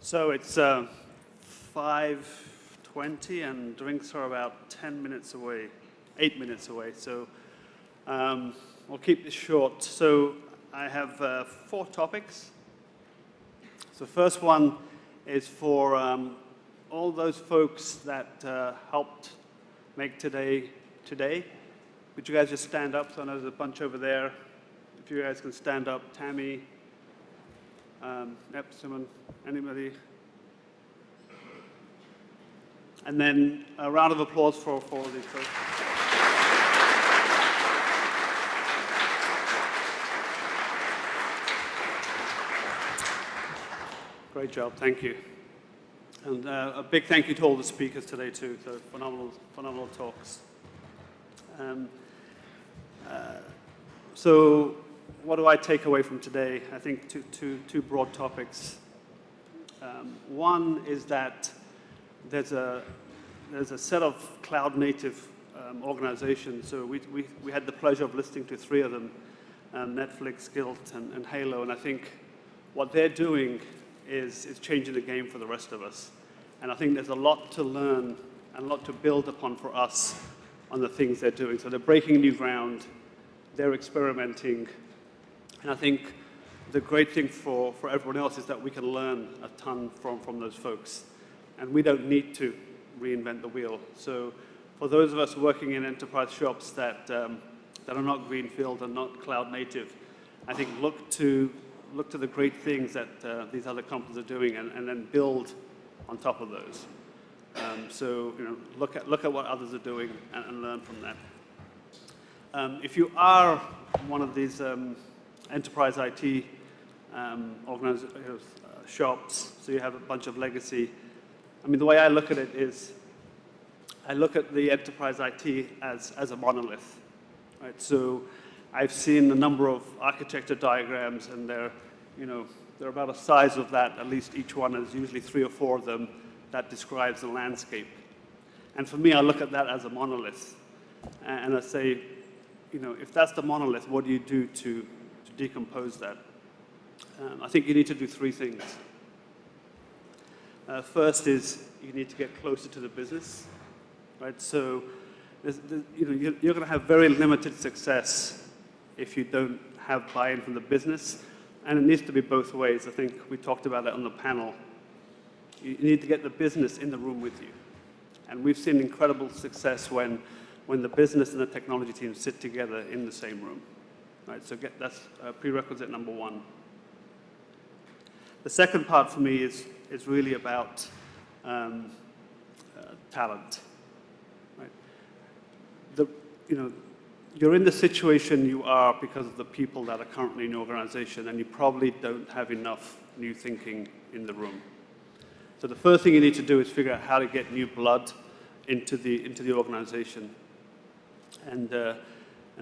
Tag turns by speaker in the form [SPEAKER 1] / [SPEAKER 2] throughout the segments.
[SPEAKER 1] So it's 5:20 and drinks are about 10 minutes away, 8 minutes away. So we'll keep this short. So I have 4 topics. So first one is for all those folks that helped make today. Would you guys just stand up? So I know there's a bunch over there. If you guys can stand up, Tammy, Simon, anybody? And then a round of applause for these folks. Great job, thank you. And a big thank you to all the speakers today too. So phenomenal talks. So what do I take away from today? I think two broad topics. One is that there's a set of cloud-native organizations. So we had the pleasure of listening to 3 of them, Netflix, Guilt, and Halo. And I think what they're doing is changing the game for the rest of us. And I think there's a lot to learn and a lot to build upon for us on the things they're doing. So they're breaking new ground, they're experimenting, and I think the great thing for everyone else is that we can learn a ton from those folks. And we don't need to reinvent the wheel. So for those of us working in enterprise shops that are not greenfield and not cloud native, I think look to the great things that these other companies are doing and then build on top of those. So look at what others are doing and learn from that. If you are one of these enterprise IT shops, so you have a bunch of legacy. I mean, the way I look at it is, I look at the enterprise IT as a monolith, right? So I've seen a number of architecture diagrams, and they're about a size of that. At least each one is usually 3 or 4 of them that describes the landscape. And for me, I look at that as a monolith, and I say, if that's the monolith, what do you do to decompose that? I think you need to do 3 things. First is you need to get closer to the business, right? So you're going to have very limited success if you don't have buy-in from the business, and it needs to be both ways. I think we talked about that on the panel. You need to get the business in the room with you, and we've seen incredible success when the business and the technology teams sit together in the same room, right? So that's prerequisite number 1. The second part for me is really about talent, right? You're in the situation you are because of the people that are currently in your organization, and you probably don't have enough new thinking in the room. So the first thing you need to do is figure out how to get new blood into the organization, and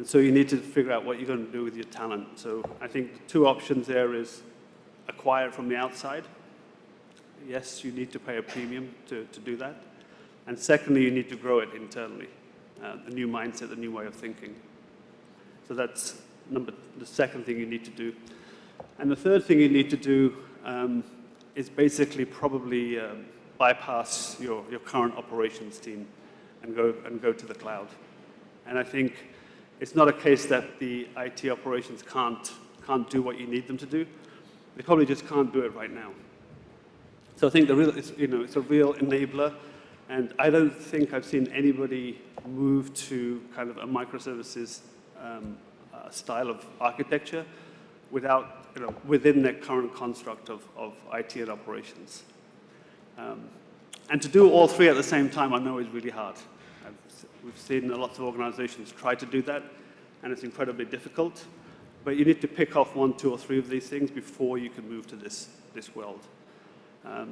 [SPEAKER 1] so you need to figure out what you're going to do with your talent. So I think the 2 options there is acquire it from the outside. Yes, you need to pay a premium to do that. And secondly, you need to grow it internally, a new mindset, a new way of thinking. So that's the second thing you need to do. And the third thing you need to do is basically probably bypass your current operations team and go to the cloud. And I think it's not a case that the IT operations can't do what you need them to do. They probably just can't do it right now. So I think it's a real enabler, and I don't think I've seen anybody move to kind of a microservices style of architecture within their current construct of IT and operations. And to do all 3 at the same time, I know is really hard. We've seen lots of organizations try to do that, and it's incredibly difficult. But you need to pick off 1, 2, or 3 of these things before you can move to this world.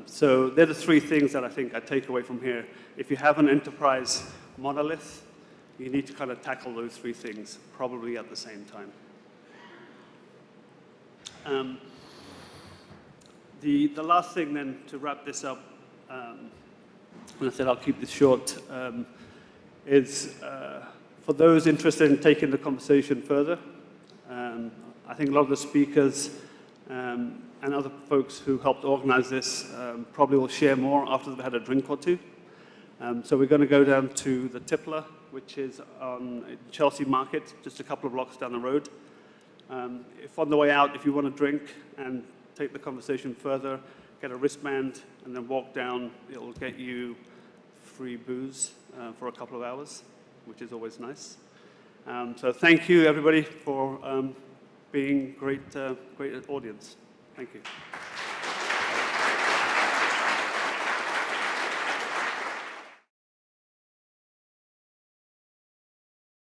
[SPEAKER 1] So they're the 3 things that I think I take away from here. If you have an enterprise monolith, you need to kind of tackle those 3 things, probably at the same time. The last thing then, to wrap this up, and I said I'll keep this short, is for those interested in taking the conversation further. I think a lot of the speakers and other folks who helped organize this probably will share more after they've had a drink or two. So we're going to go down to the Tippler, which is on Chelsea Market, just a couple of blocks down the road. If on the way out, if you want to drink and take the conversation further, get a wristband and then walk down. It'll get you free booze for a couple of hours, which is always nice. So thank you, everybody, for being great audience. Thank you.